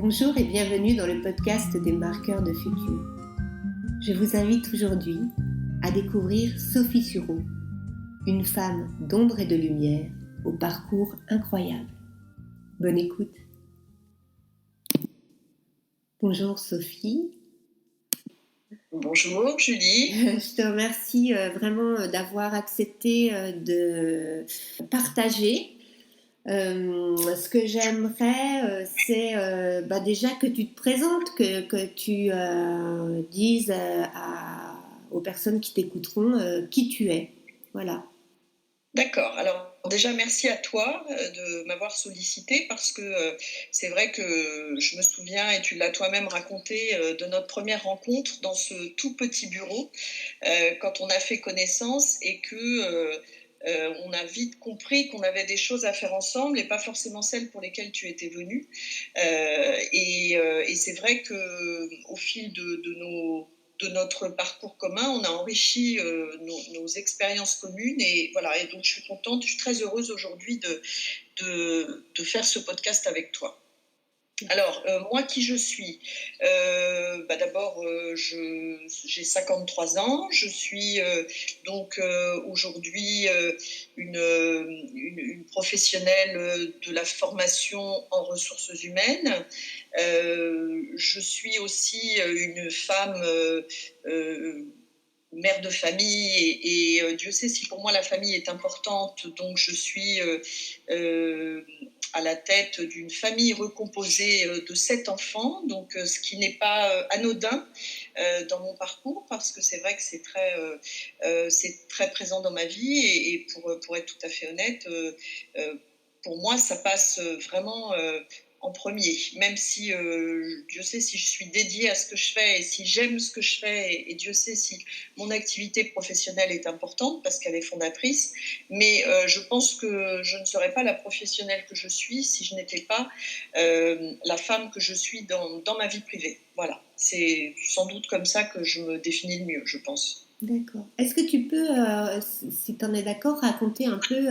Bonjour et bienvenue dans le podcast des marqueurs de futur. Je vous invite aujourd'hui à découvrir Sophie Sureau, une femme d'ombre et de lumière au parcours incroyable. Bonne écoute. Bonjour Sophie. Bonjour Julie. Je te remercie vraiment d'avoir accepté de partager. Ce que j'aimerais, c'est déjà que tu te présentes, que tu dises aux personnes qui t'écouteront qui tu es. Voilà. D'accord. Alors déjà, merci à toi de m'avoir sollicité parce que c'est vrai que je me souviens, et tu l'as toi-même raconté, de notre première rencontre dans ce tout petit bureau, quand on a fait connaissance et que on a vite compris qu'on avait des choses à faire ensemble et pas forcément celles pour lesquelles tu étais venue. Et c'est vrai qu'au fil de notre parcours commun, on a enrichi nos expériences communes et voilà. Et donc je suis contente, je suis très heureuse aujourd'hui de faire ce podcast avec toi. Alors, moi, qui je suis D'abord, j'ai 53 ans. Je suis donc aujourd'hui une professionnelle de la formation en ressources humaines. Je suis aussi une femme mère de famille et Dieu sait si pour moi la famille est importante, donc je suis à la tête d'une famille recomposée de 7 enfants, donc ce qui n'est pas anodin dans mon parcours, parce que c'est vrai que c'est très présent dans ma vie et pour être tout à fait honnête, pour moi ça passe vraiment en premier, même si Dieu sait si je suis dédiée à ce que je fais et si j'aime ce que je fais, et Dieu sait si mon activité professionnelle est importante parce qu'elle est fondatrice, mais je pense que je ne serais pas la professionnelle que je suis si je n'étais pas la femme que je suis dans ma vie privée. Voilà, c'est sans doute comme ça que je me définis le mieux, je pense. D'accord. Est-ce que tu peux, si tu en es d'accord, raconter un peu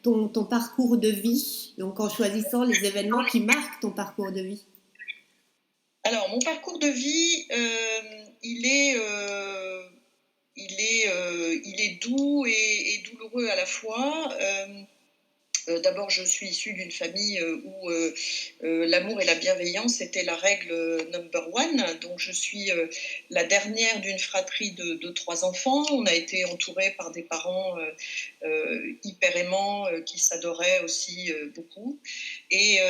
ton parcours de vie, donc en choisissant les événements qui marquent ton parcours de vie? Alors, mon parcours de vie, il est doux et douloureux à la fois. D'abord, je suis issue d'une famille où l'amour et la bienveillance étaient la règle number one. Donc, je suis la dernière d'une fratrie de 3 enfants. On a été entourés par des parents hyper aimants qui s'adoraient aussi beaucoup. Et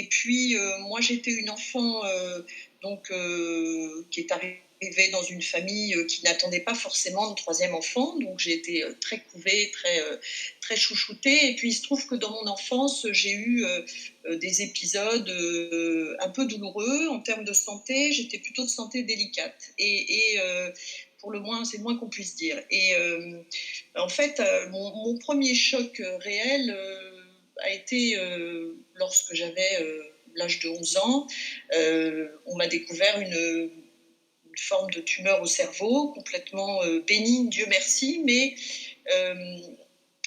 puis, moi, j'étais une enfant qui est arrivée dans une famille qui n'attendait pas forcément de 3e enfant. Donc, j'ai été très couvée, très chouchoutée. Et puis, il se trouve que dans mon enfance, j'ai eu des épisodes un peu douloureux en termes de santé. J'étais plutôt de santé délicate. Pour le moins, c'est le moins qu'on puisse dire. Et en fait, mon premier choc réel a été lorsque j'avais l'âge de 11 ans. On m'a découvert une forme de tumeur au cerveau, complètement bénigne, Dieu merci, mais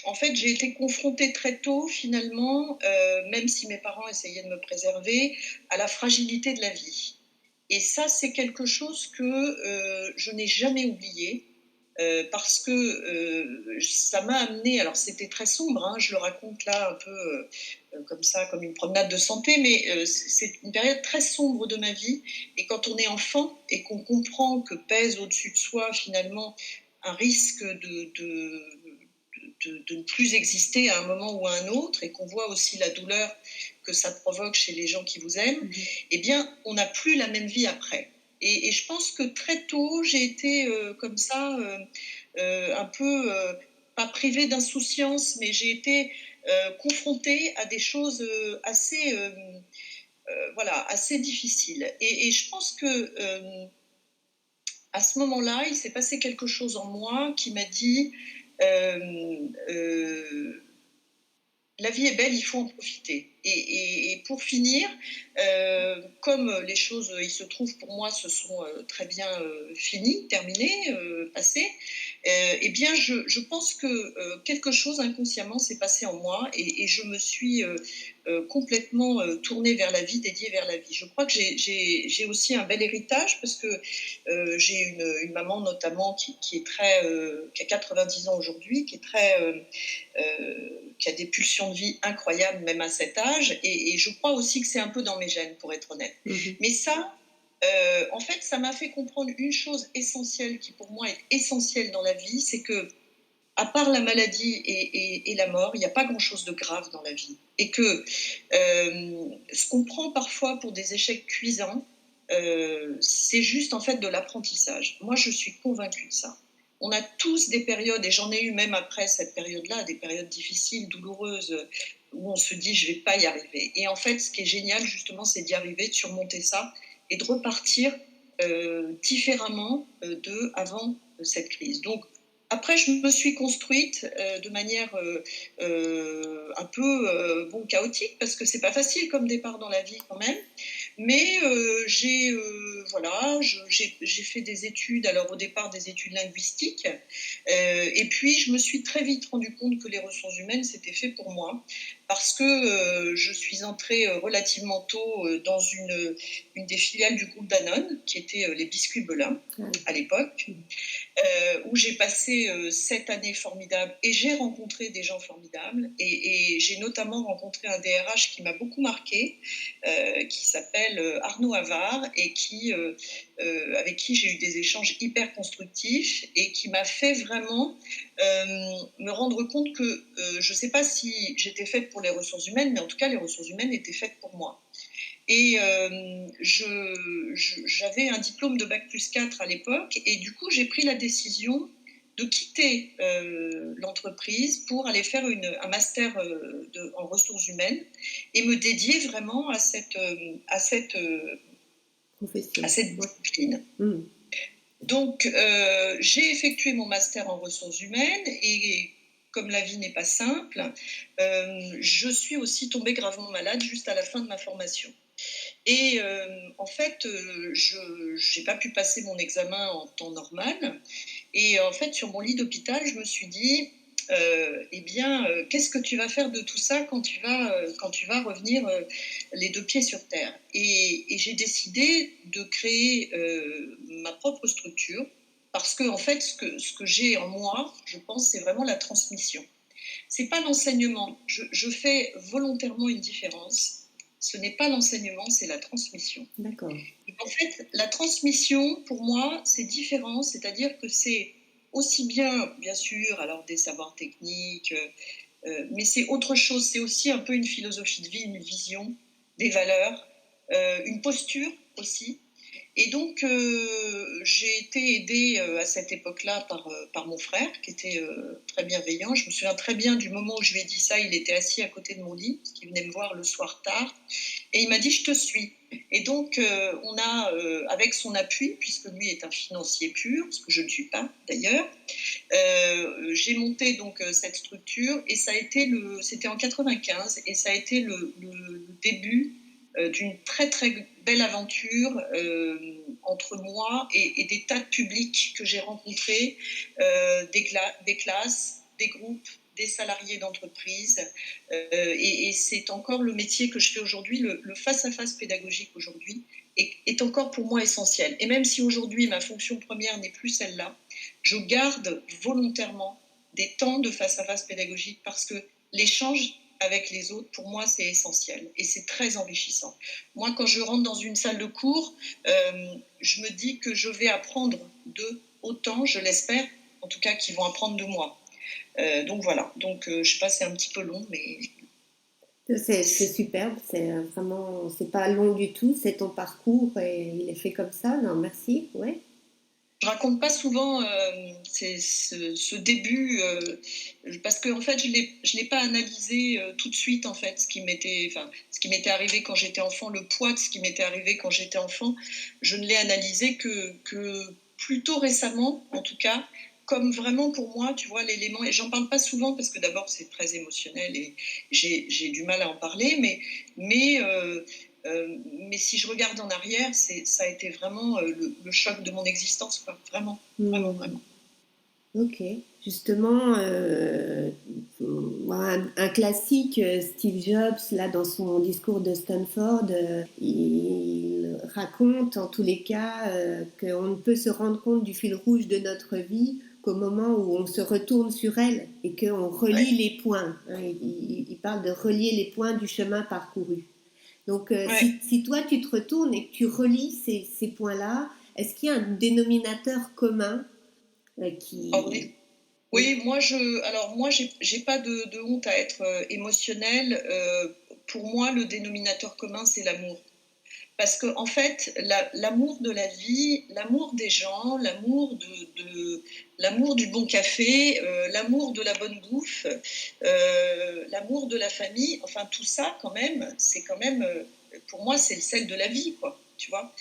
en fait, j'ai été confrontée très tôt, finalement, même si mes parents essayaient de me préserver, à la fragilité de la vie. Et ça, c'est quelque chose que je n'ai jamais oublié, parce que ça m'a amené, alors c'était très sombre, hein, je le raconte là un peu comme ça, comme une promenade de santé, mais c'est une période très sombre de ma vie. Et quand on est enfant et qu'on comprend que pèse au-dessus de soi finalement un risque de ne plus exister à un moment ou à un autre, et qu'on voit aussi la douleur que ça provoque chez les gens qui vous aiment, eh bien, on n'a plus la même vie après. Et je pense que très tôt, j'ai été comme ça, un peu, pas privée d'insouciance, mais j'ai été confrontée à des choses assez difficiles. Et je pense que à ce moment-là, il s'est passé quelque chose en moi qui m'a dit la vie est belle, il faut en profiter. Et pour finir, comme les choses, il se trouve pour moi, se sont très bien finies, terminées, passées, eh bien, je pense que quelque chose inconsciemment s'est passé en moi et je me suis complètement tournée vers la vie, dédiée vers la vie. Je crois que j'ai aussi un bel héritage parce que j'ai une maman notamment qui est très, qui a 90 ans aujourd'hui, qui est très, qui a des pulsions de vie incroyables même à cet âge. Et je crois aussi que c'est un peu dans mes gènes, pour être honnête. Mhm. Mais ça, en fait, ça m'a fait comprendre une chose essentielle qui pour moi est essentielle dans la vie, c'est que à part la maladie et la mort, il n'y a pas grand-chose de grave dans la vie. Et que ce qu'on prend parfois pour des échecs cuisants, c'est juste en fait de l'apprentissage. Moi, je suis convaincue de ça. On a tous des périodes, et j'en ai eu même après cette période-là, des périodes difficiles, douloureuses, où on se dit je ne vais pas y arriver. Et en fait, ce qui est génial justement, c'est d'y arriver, de surmonter ça et de repartir différemment de avant cette crise. Donc après, je me suis construite de manière un peu bon, chaotique, parce que c'est pas facile comme départ dans la vie quand même. Mais voilà, j'ai fait des études, alors au départ des études linguistiques, et puis je me suis très vite rendu compte que les ressources humaines, c'était fait pour moi, parce que je suis entrée relativement tôt dans une des filiales du groupe Danone, qui était les biscuits Belin à l'époque, où j'ai passé 7 années formidables et j'ai rencontré des gens formidables. Et j'ai notamment rencontré un DRH qui m'a beaucoup marqué, qui s'appelle Arnaud Havard, et avec qui j'ai eu des échanges hyper constructifs et qui m'a fait vraiment me rendre compte que je ne sais pas si j'étais faite pour les ressources humaines, mais en tout cas les ressources humaines étaient faites pour moi. Et j'avais un diplôme de Bac+4 à l'époque, et du coup j'ai pris la décision de quitter l'entreprise pour aller faire un master en ressources humaines et me dédier vraiment Profession. à cette discipline. Mmh. Donc j'ai effectué mon master en ressources humaines, et comme la vie n'est pas simple, je suis aussi tombée gravement malade juste à la fin de ma formation. Et en fait, je n'ai pas pu passer mon examen en temps normal. Et en fait, sur mon lit d'hôpital, je me suis dit, eh bien, qu'est-ce que tu vas faire de tout ça quand tu vas revenir les deux pieds sur terre? Et j'ai décidé de créer ma propre structure, parce que en fait, ce que j'ai en moi, je pense, c'est vraiment la transmission. C'est pas l'enseignement. Je fais volontairement une différence. Ce n'est pas l'enseignement, c'est la transmission. D'accord. Et en fait, la transmission, pour moi, c'est différent. C'est-à-dire que c'est aussi bien, bien sûr, alors des savoirs techniques, mais c'est autre chose. C'est aussi un peu une philosophie de vie, une vision, des valeurs, une posture aussi. Et donc, j'ai été aidée à cette époque-là par mon frère, qui était très bienveillant. Je me souviens très bien du moment où je lui ai dit ça. Il était assis à côté de mon lit, parce qu'il venait me voir le soir tard. Et il m'a dit, je te suis. Et donc, on a, avec son appui, puisque lui est un financier pur, ce que je ne suis pas d'ailleurs, j'ai monté donc cette structure, et c'était en 95, et ça a été le début d'une très très belle aventure entre moi et des tas de publics que j'ai rencontrés, des classes, des groupes, des salariés d'entreprise. Et c'est encore le métier que je fais aujourd'hui, le face-à-face pédagogique aujourd'hui, est encore pour moi essentiel. Et même si aujourd'hui ma fonction première n'est plus celle-là, je garde volontairement des temps de face-à-face pédagogique, parce que l'échange avec les autres, pour moi, c'est essentiel et c'est très enrichissant. Moi, quand je rentre dans une salle de cours, je me dis que je vais apprendre d'eux autant, je l'espère, en tout cas, qu'ils vont apprendre de moi. Donc voilà, donc je sais pas, c'est un petit peu long, mais... C'est superbe, c'est vraiment, c'est pas long du tout, c'est ton parcours et il est fait comme ça. Non, merci, ouais. Je raconte pas souvent ce début, parce que en fait je l'ai pas analysé tout de suite, en fait, ce qui m'était arrivé quand j'étais enfant, le poids de ce qui m'était arrivé quand j'étais enfant. Je ne l'ai analysé que plutôt récemment, en tout cas, comme vraiment pour moi, tu vois, l'élément, et j'en parle pas souvent parce que d'abord c'est très émotionnel et j'ai du mal à en parler, mais si je regarde en arrière, ça a été vraiment le choc de mon existence, quoi. Vraiment, vraiment, Hmm. vraiment. Ok. Justement, un classique, Steve Jobs, là, dans son discours de Stanford, il raconte en tous les cas qu'on ne peut se rendre compte du fil rouge de notre vie qu'au moment où on se retourne sur elle et qu'on Ouais, relie les points. Hein. Il parle de relier les points du chemin parcouru. Donc, ouais. si toi tu te retournes et que tu relis ces points-là, est-ce qu'il y a un dénominateur commun Ah oui. qui... Oui. Oui, alors moi, j'ai pas de honte à être émotionnelle. Pour moi, le dénominateur commun, c'est l'amour. Parce que en fait, l'amour de la vie, l'amour des gens, l'amour du bon café, l'amour de la bonne bouffe, l'amour de la famille, enfin tout ça quand même, c'est quand même, pour moi, c'est le sel de la vie, quoi. Tu vois,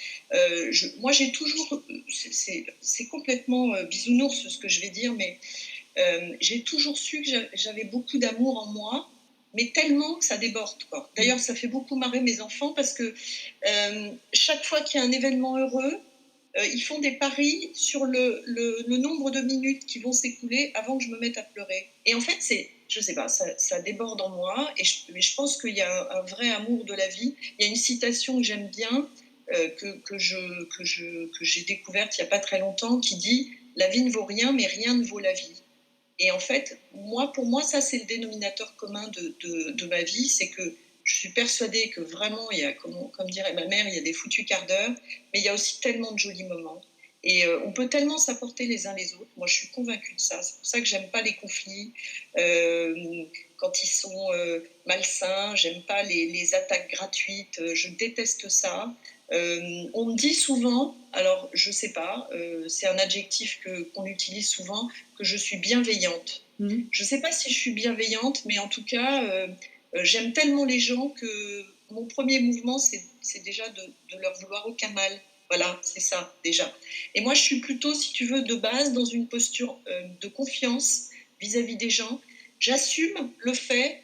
moi j'ai toujours, c'est complètement bisounours ce que je vais dire, mais j'ai toujours su que j'avais beaucoup d'amour en moi, mais tellement que ça déborde, quoi. D'ailleurs, ça fait beaucoup marrer mes enfants parce que chaque fois qu'il y a un événement heureux, ils font des paris sur le nombre de minutes qui vont s'écouler avant que je me mette à pleurer. Et en fait, je sais pas, ça déborde en moi, mais je pense qu'il y a un vrai amour de la vie. Il y a une citation que j'aime bien, que j'ai découverte il n'y a pas très longtemps, qui dit « La vie ne vaut rien, mais rien ne vaut la vie ». Et en fait, pour moi, ça, c'est le dénominateur commun de ma vie, c'est que je suis persuadée que vraiment, il y a, comme dirait ma mère, il y a des foutus quarts d'heure, mais il y a aussi tellement de jolis moments. Et on peut tellement s'apporter les uns les autres. Moi, je suis convaincue de ça. C'est pour ça que j'aime pas les conflits quand ils sont malsains. J'aime pas les attaques gratuites. Je déteste ça. On me dit souvent, alors je sais pas, c'est un adjectif qu'on utilise souvent, que je suis bienveillante. Mmh. Je sais pas si je suis bienveillante, mais en tout cas, j'aime tellement les gens que mon premier mouvement, c'est déjà de leur vouloir aucun mal. Voilà, c'est ça déjà. Et moi, je suis plutôt, si tu veux, de base dans une posture de confiance vis-à-vis des gens. J'assume le fait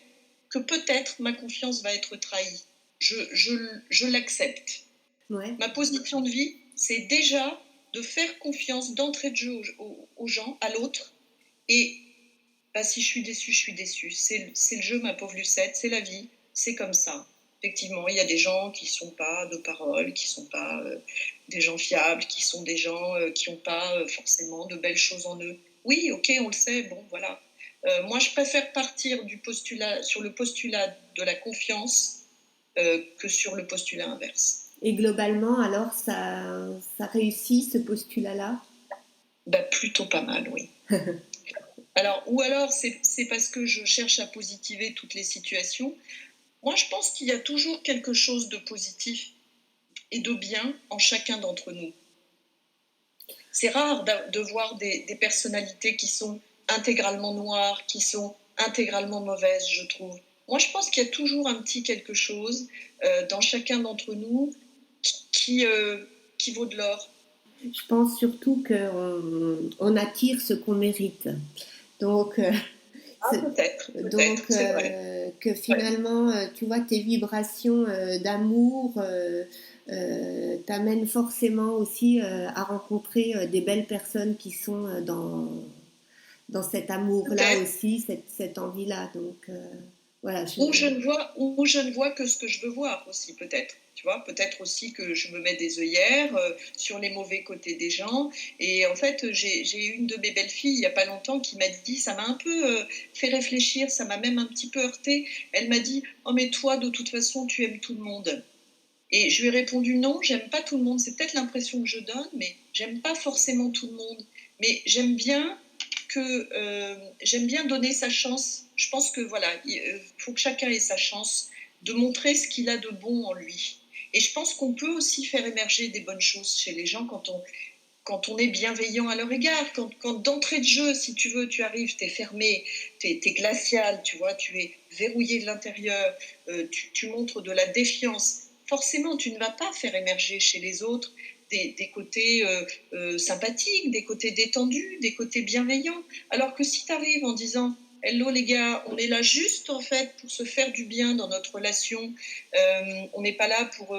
que peut-être ma confiance va être trahie. Je l'accepte. Ouais. Ma position de vie, c'est déjà de faire confiance d'entrée de jeu aux gens, à l'autre. Et bah, si je suis déçue, je suis déçue. C'est le jeu, ma pauvre Lucette, c'est la vie, c'est comme ça. Effectivement, il y a des gens qui ne sont pas de parole, qui ne sont pas des gens fiables, qui sont des gens qui n'ont pas forcément de belles choses en eux. Oui, ok, on le sait, bon, voilà. Moi, je préfère partir sur le postulat de la confiance que sur le postulat inverse. Et globalement, alors, ça réussit ce postulat-là? Bah, plutôt pas mal, oui. Alors, ou alors, c'est parce que je cherche à positiver toutes les situations. Moi, je pense qu'il y a toujours quelque chose de positif et de bien en chacun d'entre nous. C'est rare de voir des personnalités qui sont intégralement noires, qui sont intégralement mauvaises, je trouve. Moi, je pense qu'il y a toujours un petit quelque chose dans chacun d'entre nous qui, euh, qui vaut de l'or. Je pense surtout qu'on attire ce qu'on mérite. Donc, Ah, peut-être, donc c'est vrai. que Ouais. finalement, tu vois, tes vibrations d'amour t'amènent forcément aussi à rencontrer des belles personnes qui sont dans cet amour-là Peut-être. aussi, cette envie-là. Donc, voilà. Ou je ne vois que ce que je veux voir aussi, peut-être. Tu vois, peut-être aussi que je me mets des œillères sur les mauvais côtés des gens. Et en fait, j'ai une de mes belles-filles, il n'y a pas longtemps, qui m'a dit, ça m'a un peu fait réfléchir, ça m'a même un petit peu heurtée. Elle m'a dit, oh mais toi, de toute façon, tu aimes tout le monde. Et je lui ai répondu, non, j'aime pas tout le monde. C'est peut-être l'impression que je donne, mais j'aime pas forcément tout le monde. Mais j'aime bien donner sa chance. Je pense que voilà, il faut que chacun ait sa chance de montrer ce qu'il a de bon en lui. Et je pense qu'on peut aussi faire émerger des bonnes choses chez les gens quand on est bienveillant à leur égard, quand d'entrée de jeu, si tu veux, tu arrives, tu es fermé, tu es glacial, tu vois, tu es verrouillé de l'intérieur, tu montres de la défiance, forcément, tu ne vas pas faire émerger chez les autres des côtés sympathiques, des côtés détendus, des côtés bienveillants. Alors que si tu arrives en disant hello les gars, on est là juste en fait pour se faire du bien dans notre relation. On n'est pas là pour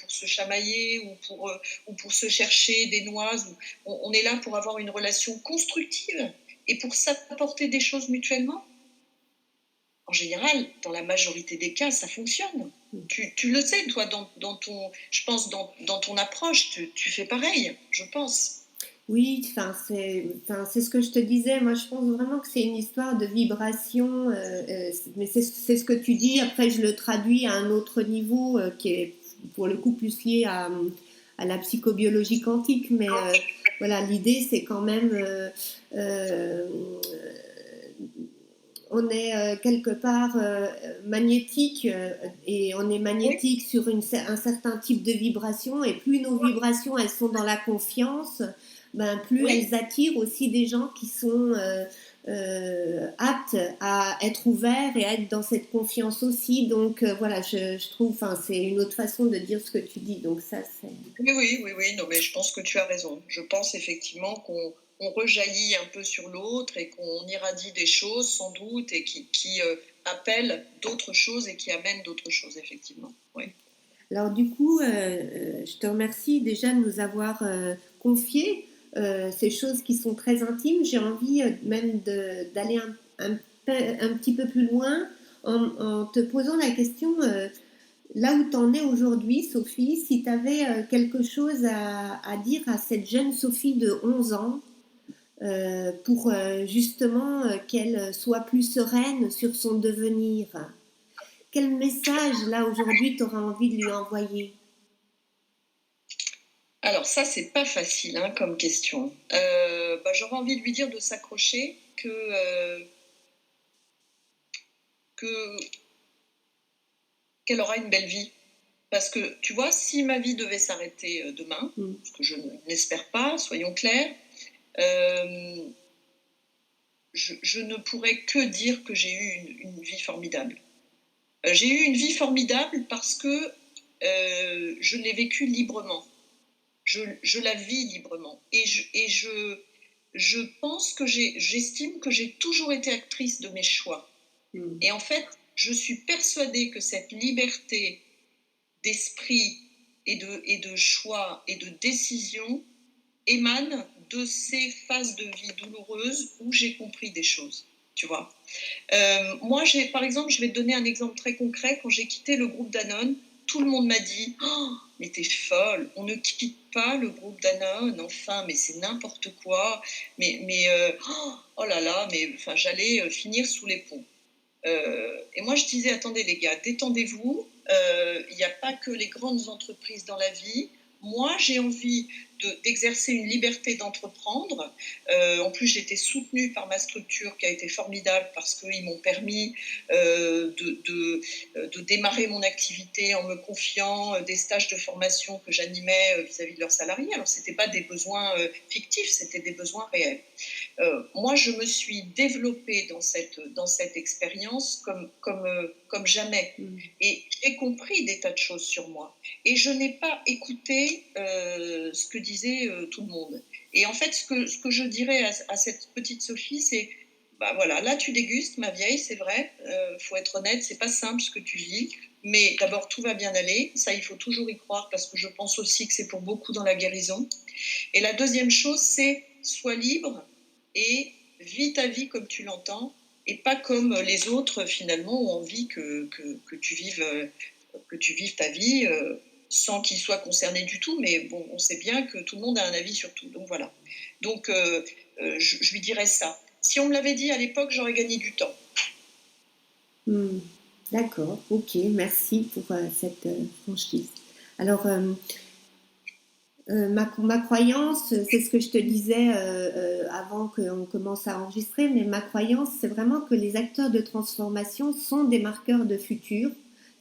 se chamailler ou pour se chercher des noises. On est là pour avoir une relation constructive et pour s'apporter des choses mutuellement. En général, dans la majorité des cas, ça fonctionne. Tu le sais, toi, je pense, dans ton approche, tu fais pareil, je pense. Oui, c'est ce que je te disais. Moi, je pense vraiment que c'est une histoire de vibration. Mais c'est ce que tu dis. Après, je le traduis à un autre niveau qui est pour le coup plus lié à la psychobiologie quantique. Mais voilà, l'idée, c'est quand même euh, on est quelque part magnétique et on est Oui, magnétique sur un certain type de vibration et plus nos vibrations elles sont dans la confiance, ben, plus oui, elles attirent aussi des gens qui sont aptes à être ouverts et à être dans cette confiance aussi. Donc voilà, je trouve, enfin, c'est une autre façon de dire ce que tu dis. Donc ça, c'est... oui, non, mais je pense que tu as raison. Je pense effectivement qu'on rejaillit un peu sur l'autre et qu'on irradie des choses sans doute et qui appellent d'autres choses et qui amènent d'autres choses, effectivement. Oui. Alors du coup, je te remercie déjà de nous avoir confié ces choses qui sont très intimes. J'ai envie même d'aller un petit peu plus loin en te posant la question, là où tu en es aujourd'hui, Sophie, si tu avais quelque chose à dire à cette jeune Sophie de 11 ans pour justement qu'elle soit plus sereine sur son devenir. Quel message, là, aujourd'hui, tu auras envie de lui envoyer? Alors ça, c'est pas facile hein, comme question. J'aurais envie de lui dire de s'accrocher, que qu'elle aura une belle vie. Parce que, tu vois, si ma vie devait s'arrêter demain, ce que je n'espère pas, soyons clairs, je ne pourrais que dire que j'ai eu une vie formidable. J'ai eu une vie formidable parce que je l'ai vécue librement. Je la vis librement. Je pense que j'estime que j'ai toujours été actrice de mes choix. Et en fait, je suis persuadée que cette liberté d'esprit et de choix et de décision émane de ces phases de vie douloureuses où j'ai compris des choses, tu vois. Moi, par exemple, je vais te donner un exemple très concret. Quand j'ai quitté le groupe Danone, tout le monde m'a dit oh, mais t'es folle, on ne quitte pas le groupe Danone, enfin, mais c'est n'importe quoi, oh là là, mais enfin, j'allais finir sous les ponts. Et moi, je disais, attendez les gars, détendez-vous, il n'y a pas que les grandes entreprises dans la vie. Moi, j'ai envie d'exercer une liberté d'entreprendre. En plus, j'ai été soutenue par ma structure qui a été formidable parce qu'ils m'ont permis de démarrer mon activité en me confiant des stages de formation que j'animais vis-à-vis de leurs salariés. Alors, ce n'étaient pas des besoins fictifs, c'était des besoins réels. Moi, je me suis développée dans cette expérience comme jamais. Et j'ai compris des tas de choses sur moi. Et je n'ai pas écouté ce que disait tout le monde. Et en fait, ce que je dirais à cette petite Sophie, c'est bah voilà, là tu dégustes, ma vieille, c'est vrai, faut être honnête, c'est pas simple ce que tu vis, mais d'abord tout va bien aller, ça il faut toujours y croire parce que je pense aussi que c'est pour beaucoup dans la guérison. Et la deuxième chose, c'est sois libre et vis ta vie comme tu l'entends et pas comme les autres finalement ont envie que tu vives ta vie sans qu'ils soient concernés du tout. Mais bon, on sait bien que tout le monde a un avis sur tout. Donc voilà. Donc je lui dirais ça. Si on me l'avait dit à l'époque, j'aurais gagné du temps. D'accord, ok, merci pour cette franchise. Alors, ma croyance, c'est ce que je te disais avant qu'on commence à enregistrer, mais ma croyance, c'est vraiment que les acteurs de transformation sont des marqueurs de futur,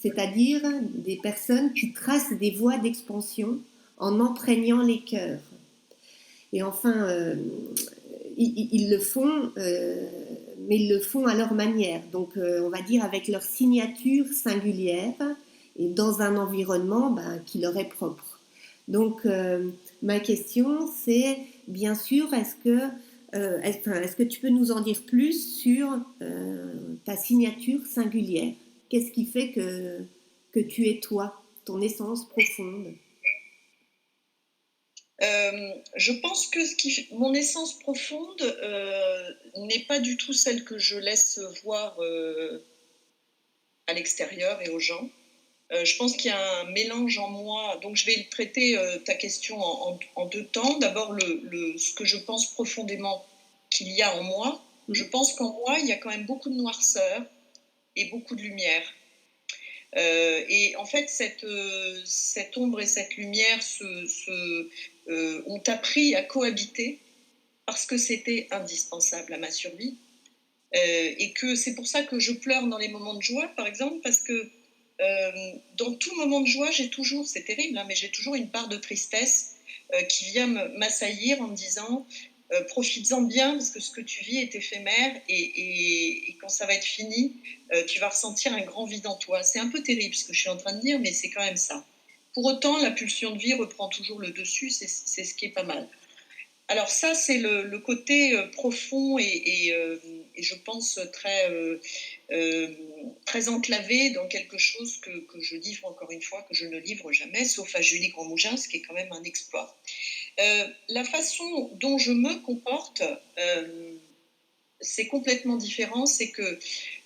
c'est-à-dire des personnes qui tracent des voies d'expansion en empreignant les cœurs. Et enfin, ils le font, mais ils le font à leur manière, donc on va dire avec leur signature singulière et dans un environnement ben, qui leur est propre. Donc, ma question, c'est bien sûr, est-ce que tu peux nous en dire plus sur ta signature singulière? Qu'est-ce qui fait que tu es toi, ton essence profonde? Je pense que mon essence profonde n'est pas du tout celle que je laisse voir à l'extérieur et aux gens. Je pense qu'il y a un mélange en moi. Donc, je vais traiter ta question en deux temps. D'abord, ce que je pense profondément qu'il y a en moi. Je pense qu'en moi, il y a quand même beaucoup de noirceur et beaucoup de lumière. Et en fait, cette ombre et cette lumière ont appris à cohabiter parce que c'était indispensable à ma survie. Et que c'est pour ça que je pleure dans les moments de joie, par exemple, parce que dans tout moment de joie, j'ai toujours, c'est terrible, hein, mais j'ai toujours une part de tristesse qui vient m'assaillir en me disant profites-en bien parce que ce que tu vis est éphémère et quand ça va être fini, tu vas ressentir un grand vide en toi. C'est un peu terrible ce que je suis en train de dire, mais c'est quand même ça. Pour autant, la pulsion de vie reprend toujours le dessus, c'est ce qui est pas mal. Alors ça, c'est le côté profond et je pense très enclavé dans quelque chose que je livre encore une fois, que je ne livre jamais, sauf à Julie Grandmougin, ce qui est quand même un exploit. La façon dont je me comporte, c'est complètement différent. C'est que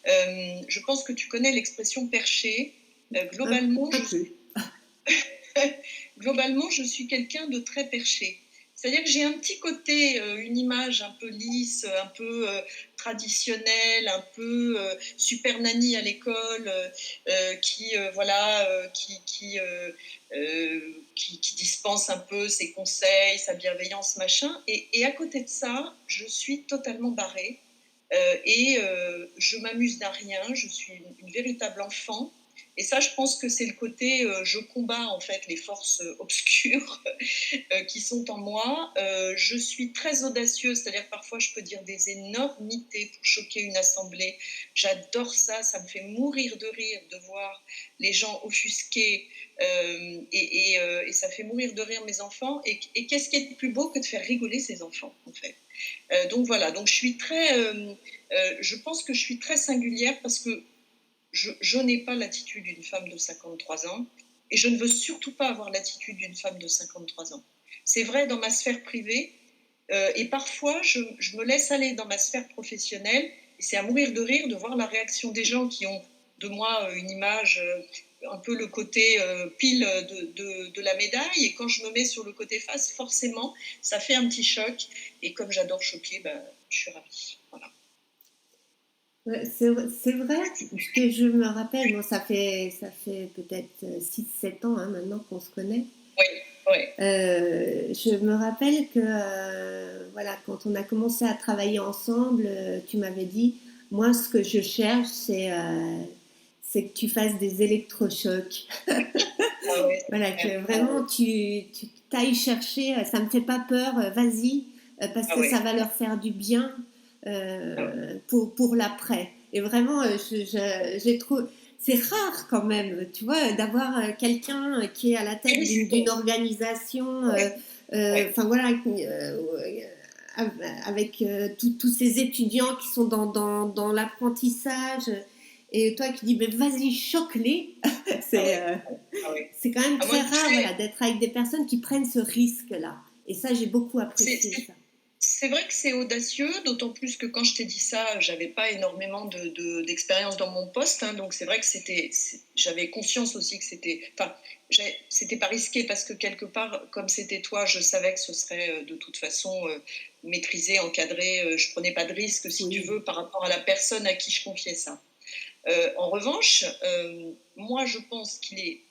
je pense que tu connais l'expression perché. Globalement, globalement, je suis quelqu'un de très perché. C'est-à-dire que j'ai un petit côté, une image un peu lisse, un peu traditionnelle, un peu super nanny à l'école, qui dispense un peu ses conseils, sa bienveillance, machin. Et à côté de ça, je suis totalement barrée. Je m'amuse d'un rien, je suis une véritable enfant. Et ça, je pense que c'est le côté, je combats en fait les forces obscures qui sont en moi. Je suis très audacieuse, c'est-à-dire que parfois je peux dire des énormités pour choquer une assemblée. J'adore ça, ça me fait mourir de rire de voir les gens offusqués et ça fait mourir de rire mes enfants. Et qu'est-ce qui est plus beau que de faire rigoler ses enfants en fait. Donc voilà, donc je pense que je suis très singulière parce que je n'ai pas l'attitude d'une femme de 53 ans et je ne veux surtout pas avoir l'attitude d'une femme de 53 ans. C'est vrai dans ma sphère privée et parfois je me laisse aller dans ma sphère professionnelle et c'est à mourir de rire de voir la réaction des gens qui ont de moi une image un peu le côté pile de la médaille et quand je me mets sur le côté face, forcément, ça fait un petit choc et comme j'adore choquer, ben, je suis ravie. Voilà. Ouais, c'est vrai que je me rappelle, bon, ça fait peut-être 6 7 ans hein, maintenant qu'on se connaît. Oui, oui. Je me rappelle que voilà, quand on a commencé à travailler ensemble, tu m'avais dit, moi ce que je cherche, c'est que tu fasses des électrochocs. Ah ouais, Voilà, que vraiment tu t'ailles chercher, ça me fait pas peur, vas-y, parce ah que ouais. ça va leur faire du bien pour l'après. Et vraiment, j'ai trop. C'est rare quand même, tu vois, d'avoir quelqu'un qui est à la tête d'une organisation, enfin voilà, avec tous ces étudiants qui sont dans l'apprentissage. Et toi qui dis, mais vas-y, choque-les. C'est quand même très rare voilà, d'être avec des personnes qui prennent ce risque-là. Et ça, j'ai beaucoup apprécié ça. C'est vrai que c'est audacieux, d'autant plus que quand je t'ai dit ça, j'avais pas énormément d'expérience dans mon poste, hein, donc c'est vrai que j'avais conscience aussi que c'était pas risqué parce que quelque part, comme c'était toi, je savais que ce serait de toute façon maîtrisé, encadré, je prenais pas de risque, si tu veux, par rapport à la personne à qui je confiais ça. En revanche, moi je pense qu'il est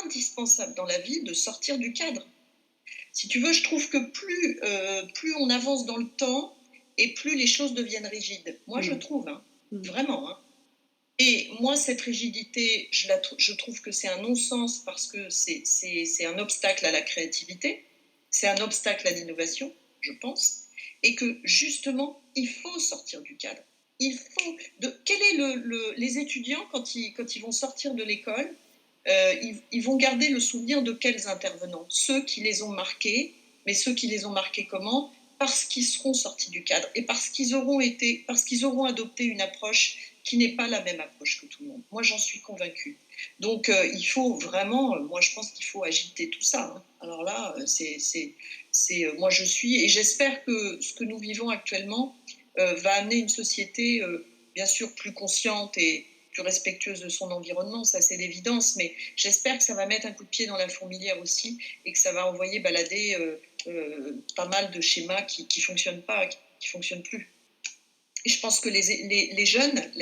indispensable dans la vie de sortir du cadre. Si tu veux, je trouve que plus on avance dans le temps et plus les choses deviennent rigides. Moi, je trouve, hein, vraiment. Hein. Et moi, cette rigidité, je trouve que c'est un non-sens parce que c'est un obstacle à la créativité, c'est un obstacle à l'innovation, je pense, et que justement, il faut sortir du cadre. Quel est les étudiants quand ils vont sortir de l'école? ils vont garder le souvenir de quels intervenants? Ceux qui les ont marqués, mais ceux qui les ont marqués comment? Parce qu'ils seront sortis du cadre et parce qu'ils auront adopté une approche qui n'est pas la même approche que tout le monde. Moi, j'en suis convaincue. Donc, il faut vraiment, moi, je pense qu'il faut agiter tout ça, hein. Alors là, moi, je suis, et j'espère que ce que nous vivons actuellement va amener une société, bien sûr, plus consciente et plus respectueuse de son environnement, ça c'est l'évidence, mais j'espère que ça va mettre un coup de pied dans la fourmilière aussi et que ça va envoyer balader pas mal de schémas qui ne fonctionnent pas, qui fonctionnent plus. Et je pense que les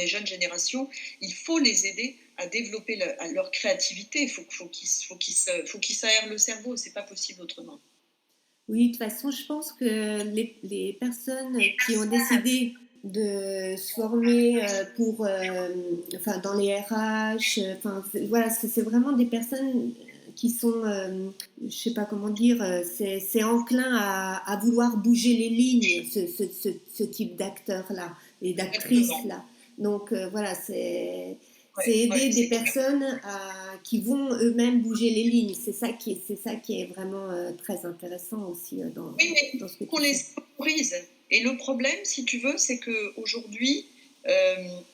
jeunes générations, il faut les aider à développer leur créativité. Il faut qu'ils s'aèrent le cerveau. C'est pas possible autrement. Oui, de toute façon, je pense que les personnes qui ont décidé de se former enfin, dans les RH, enfin, voilà, c'est vraiment des personnes qui sont, je sais pas comment dire, c'est enclin à vouloir bouger les lignes, ce type d'acteurs-là et d'actrices-là. Donc voilà, c'est aider des personnes qui vont eux-mêmes bouger les lignes. C'est ça qui est vraiment très intéressant aussi Oui, mais dans ce que qu'on tu les fais. autorise. Et le problème, si tu veux, c'est qu'aujourd'hui,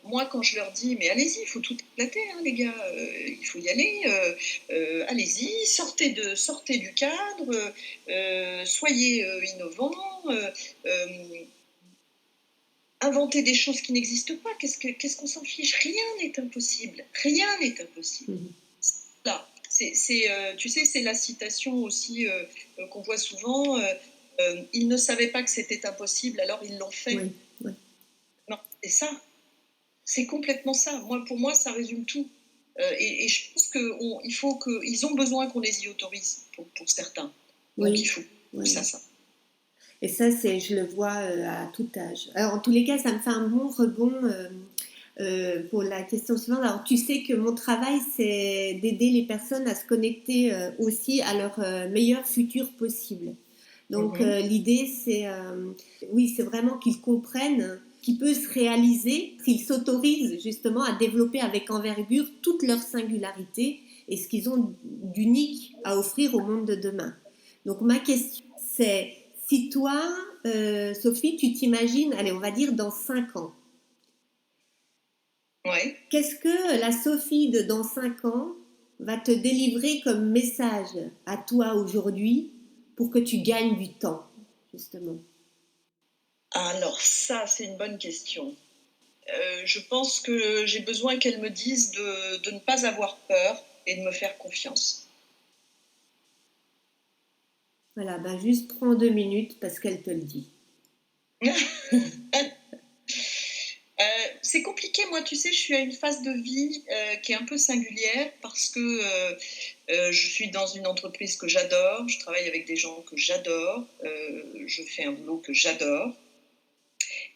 moi, quand je leur dis, mais allez-y, il faut tout éclater, hein, les gars, il faut y aller, allez-y, sortez du cadre, soyez innovants, euh, inventez des choses qui n'existent pas. Qu'est-ce qu'on s'en fiche? Rien n'est impossible. Rien n'est impossible. Là, tu sais, c'est la citation aussi qu'on voit souvent. Ils ne savaient pas que c'était impossible, alors ils l'ont fait. Oui, oui. Non, c'est ça. C'est complètement ça. Pour moi, ça résume tout. Et je pense qu'ils ont besoin qu'on les y autorise pour certains. Donc il Oui, faut oui. ça. Et ça, je le vois à tout âge. Alors, en tous les cas, ça me fait un bon rebond pour la question suivante. Alors, tu sais que mon travail, c'est d'aider les personnes à se connecter aussi à leur meilleur futur possible. Donc, l'idée, oui, c'est vraiment qu'ils comprennent qu'ils peuvent se réaliser s'ils s'autorisent justement à développer avec envergure toute leur singularité et ce qu'ils ont d'unique à offrir au monde de demain. Donc, ma question, c'est si toi, Sophie, tu t'imagines, allez, on va dire dans 5 ans, Ouais. qu'est-ce que la Sophie de dans 5 ans va te délivrer comme message à toi aujourd'hui pour que tu gagnes du temps, justement? Alors ça, c'est une bonne question. Je pense que j'ai besoin qu'elle me dise de ne pas avoir peur et de me faire confiance. Voilà, ben juste prends 2 minutes parce qu'elle te le dit. C'est compliqué, moi, tu sais, je suis à une phase de vie qui est un peu singulière parce que je suis dans une entreprise que j'adore, je travaille avec des gens que j'adore, je fais un boulot que j'adore.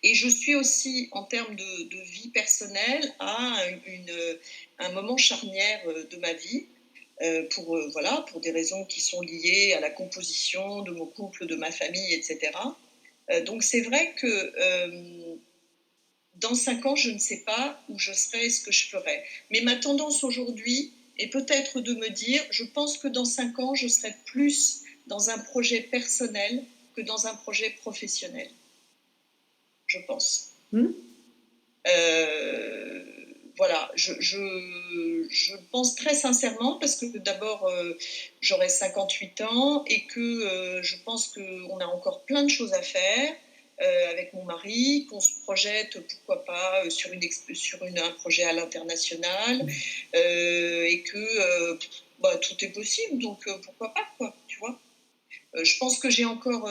Et je suis aussi, en termes de vie personnelle, à un moment charnière de ma vie, pour des raisons qui sont liées à la composition de mon couple, de ma famille, etc. Donc c'est vrai que dans 5 ans, je ne sais pas où je serai et ce que je ferai. Mais ma tendance aujourd'hui est peut-être de me dire, je pense que dans 5 ans, je serai plus dans un projet personnel que dans un projet professionnel. Je pense. Euh, voilà, je pense très sincèrement parce que d'abord j'aurai 58 ans et que je pense qu'on a encore plein de choses à faire avec mon mari, qu'on se projette pourquoi pas sur un projet à l'international et que tout est possible, donc pourquoi pas, quoi, tu vois. Je pense que j'ai encore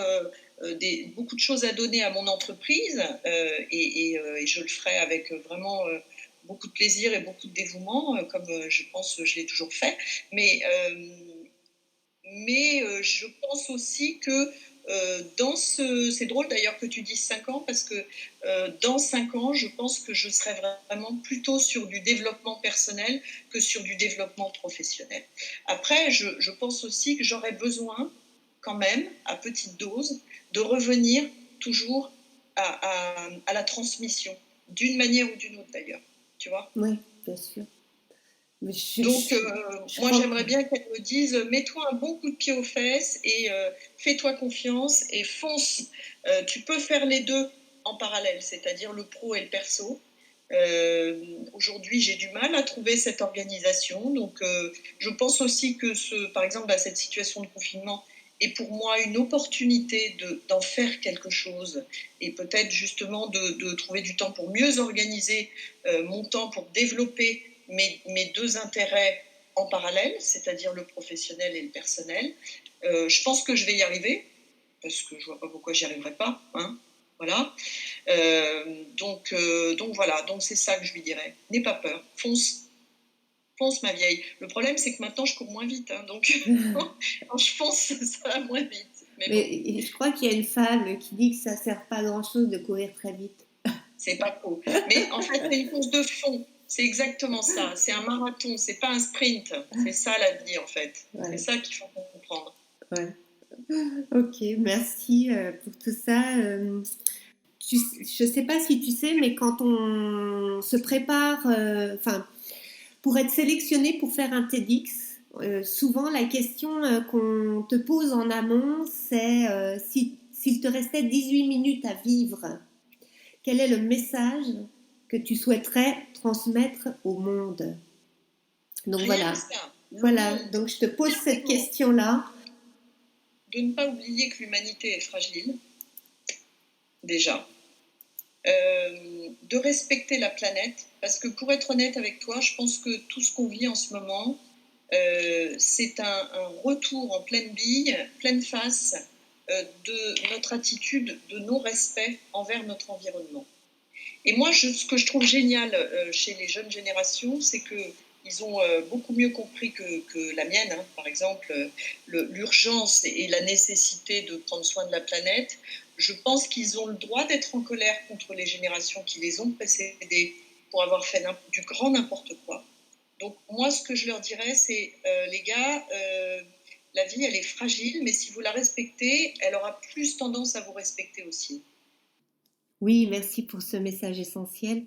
beaucoup de choses à donner à mon entreprise et je le ferai avec vraiment beaucoup de plaisir et beaucoup de dévouement, comme je pense que je l'ai toujours fait. Mais je pense aussi que c'est drôle d'ailleurs que tu dises 5 ans, parce que dans 5 ans, je pense que je serai vraiment plutôt sur du développement personnel que sur du développement professionnel. Après, je pense aussi que j'aurai besoin, quand même, à petite dose, de revenir toujours à la transmission, d'une manière ou d'une autre d'ailleurs, tu vois. Oui, bien sûr. Donc, je moi, crois j'aimerais bien qu'elle me dise, mets-toi un bon coup de pied aux fesses et fais-toi confiance et fonce. Tu peux faire les deux en parallèle, c'est-à-dire le pro et le perso. Aujourd'hui, j'ai du mal à trouver cette organisation. Donc, je pense aussi que, par exemple, cette situation de confinement est pour moi une opportunité d'en faire quelque chose et peut-être justement de trouver du temps pour mieux organiser mon temps pour développer mes deux intérêts en parallèle, c'est-à-dire le professionnel et le personnel. Je pense que je vais y arriver, parce que je ne vois pas pourquoi j'y arriverai pas. Hein, voilà. Donc voilà, donc c'est ça que je lui dirais. N'aie pas peur, fonce. Fonce, ma vieille. Le problème, c'est que maintenant, je cours moins vite. Hein, donc, quand je fonce, ça va moins vite. Mais bon. Mais je crois qu'il y a une femme qui dit que ça ne sert pas à grand-chose de courir très vite. C'est pas faux. Mais en fait, c'est une course de fond. C'est exactement ça. C'est un marathon, c'est pas un sprint. C'est ça la vie, en fait. Ouais. C'est ça qu'il faut comprendre. Ouais. Ok, merci pour tout ça. Je ne sais pas si tu sais, mais quand on se prépare, pour être sélectionné pour faire un TEDx, souvent la question qu'on te pose en amont, c'est s'il te restait 18 minutes à vivre, quel est le message que tu souhaiterais transmettre au monde? Donc voilà. Voilà, donc je te pose cette question-là. De ne pas oublier que l'humanité est fragile, déjà. De respecter la planète, parce que pour être honnête avec toi, je pense que tout ce qu'on vit en ce moment, c'est un retour en pleine bille, pleine face de notre attitude, de non-respect envers notre environnement. Et moi, ce que je trouve génial chez les jeunes générations, c'est qu'ils ont beaucoup mieux compris que la mienne, hein, par exemple, l'urgence et la nécessité de prendre soin de la planète. Je pense qu'ils ont le droit d'être en colère contre les générations qui les ont précédées pour avoir fait du grand n'importe quoi. Donc moi, ce que je leur dirais, c'est les gars, la vie, elle est fragile, mais si vous la respectez, elle aura plus tendance à vous respecter aussi. Oui, merci pour ce message essentiel.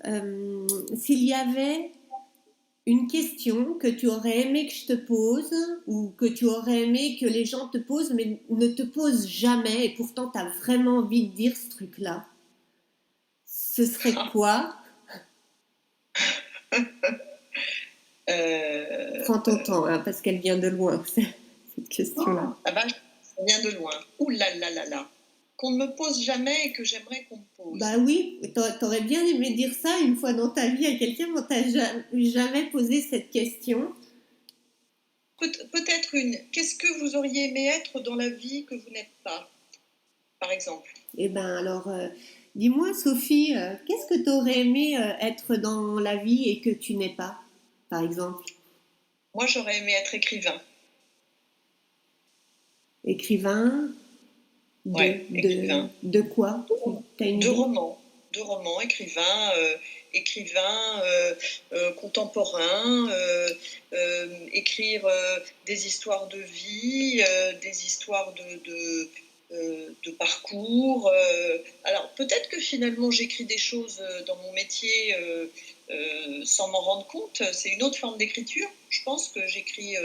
S'il y avait une question que tu aurais aimé que je te pose ou que tu aurais aimé que les gens te posent mais ne te posent jamais et pourtant tu as vraiment envie de dire ce truc-là, ce serait quoi? Prends ton temps, hein, parce qu'elle vient de loin, cette question-là. Ah bah, ça vient de loin. Ouh là là là là. Qu'on ne me pose jamais et que j'aimerais qu'on me pose. Bah oui, t'aurais bien aimé dire ça une fois dans ta vie à quelqu'un, mais on t'a jamais posé cette question. Peut-être une. Qu'est-ce que vous auriez aimé être dans la vie que vous n'êtes pas, par exemple? Eh ben alors, dis-moi Sophie, qu'est-ce que tu aurais aimé être dans la vie et que tu n'es pas, par exemple? Moi, j'aurais aimé être écrivain. Écrivain écrivain. De quoi? De romans, écrivain contemporain, écrire des histoires de vie, des histoires de parcours. Alors peut-être que finalement j'écris des choses dans mon métier sans m'en rendre compte. C'est une autre forme d'écriture. Je pense que j'écris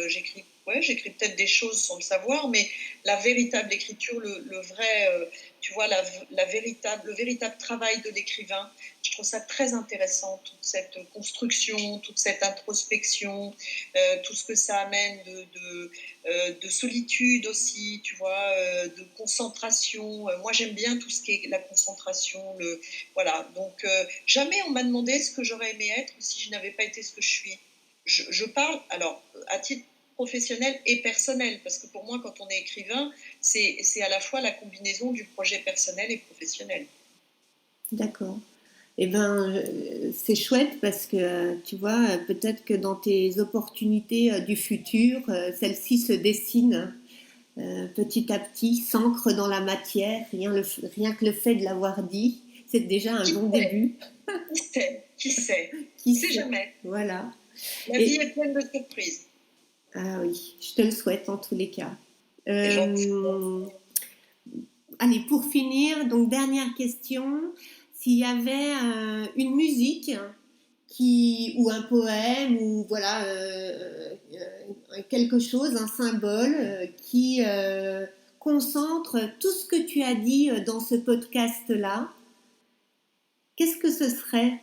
peut-être des choses sans le savoir, mais la véritable écriture, le vrai, tu vois, le véritable travail de l'écrivain, je trouve ça très intéressant, toute cette construction, toute cette introspection, tout ce que ça amène de solitude aussi, tu vois, de concentration. Moi, j'aime bien tout ce qui est la concentration. Voilà. Donc, jamais on m'a demandé ce que j'aurais aimé être si je n'avais pas été ce que je suis. Je parle, alors, à titre professionnel et personnel, parce que pour moi, quand on est écrivain, c'est à la fois la combinaison du projet personnel et professionnel. D'accord. Eh bien, c'est chouette parce que, tu vois, peut-être que dans tes opportunités du futur, celles-ci se dessinent petit à petit, s'ancrent dans la matière, rien que le fait de l'avoir dit, c'est déjà un bon début. Qui sait Qui sait jamais. Voilà. La vie est pleine de surprises. Ah oui, je te le souhaite en tous les cas. C'est gentil. Allez, pour finir, donc dernière question. S'il y avait une musique ou un poème, ou voilà, quelque chose, un symbole qui concentre tout ce que tu as dit dans ce podcast-là, qu'est-ce que ce serait?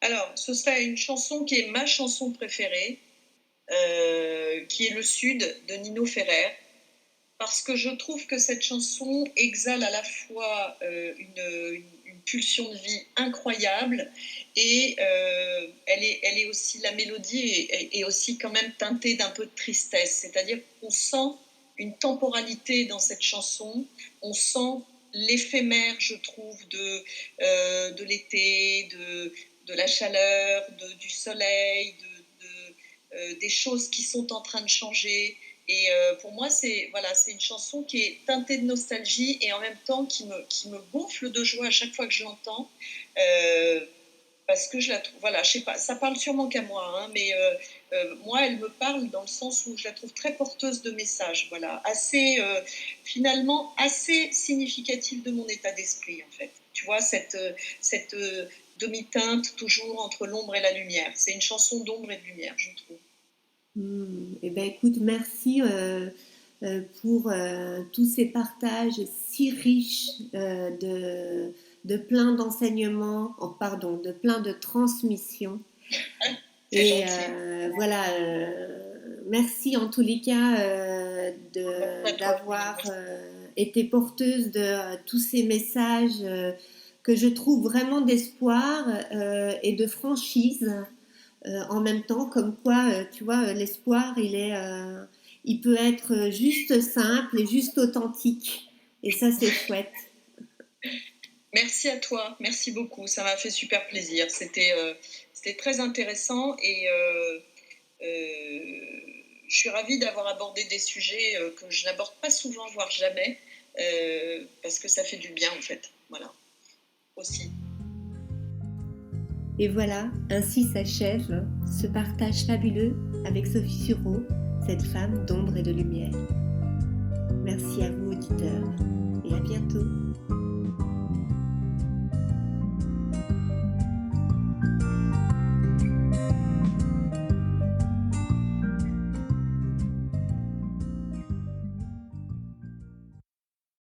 Alors, ce serait une chanson qui est ma chanson préférée, qui est Le Sud de Nino Ferrer, parce que je trouve que cette chanson exhale à la fois une pulsion de vie incroyable et elle est aussi, la mélodie est aussi quand même teintée d'un peu de tristesse, c'est-à-dire qu'on sent une temporalité dans cette chanson, on sent l'éphémère, je trouve, de l'été, de la chaleur, du soleil, des choses qui sont en train de changer. Et pour moi, c'est une chanson qui est teintée de nostalgie et en même temps qui me gonfle de joie à chaque fois que je l'entends. Parce que je la trouve, voilà, je sais pas, ça parle sûrement qu'à moi, hein, mais moi, elle me parle dans le sens où je la trouve très porteuse de messages, voilà, finalement assez significative de mon état d'esprit, en fait. Tu vois, cette demi-teinte toujours entre l'ombre et la lumière. C'est une chanson d'ombre et de lumière, je trouve. Eh ben, écoute, merci pour tous ces partages si riches de plein d'enseignements, pardon, de plein de transmissions. C'est gentil. Voilà, merci en tous les cas d'avoir été porteuse de tous ces messages que je trouve vraiment d'espoir et de franchise. En même temps, comme quoi, tu vois, l'espoir, il peut être juste simple et juste authentique. Et ça, c'est chouette. Merci à toi, merci beaucoup, ça m'a fait super plaisir. C'était très intéressant et je suis ravie d'avoir abordé des sujets que je n'aborde pas souvent, voire jamais, parce que ça fait du bien en fait. Voilà, aussi. Et voilà, ainsi s'achève ce partage fabuleux avec Sophie Sureau, cette femme d'ombre et de lumière. Merci à vous, auditeurs, et à bientôt.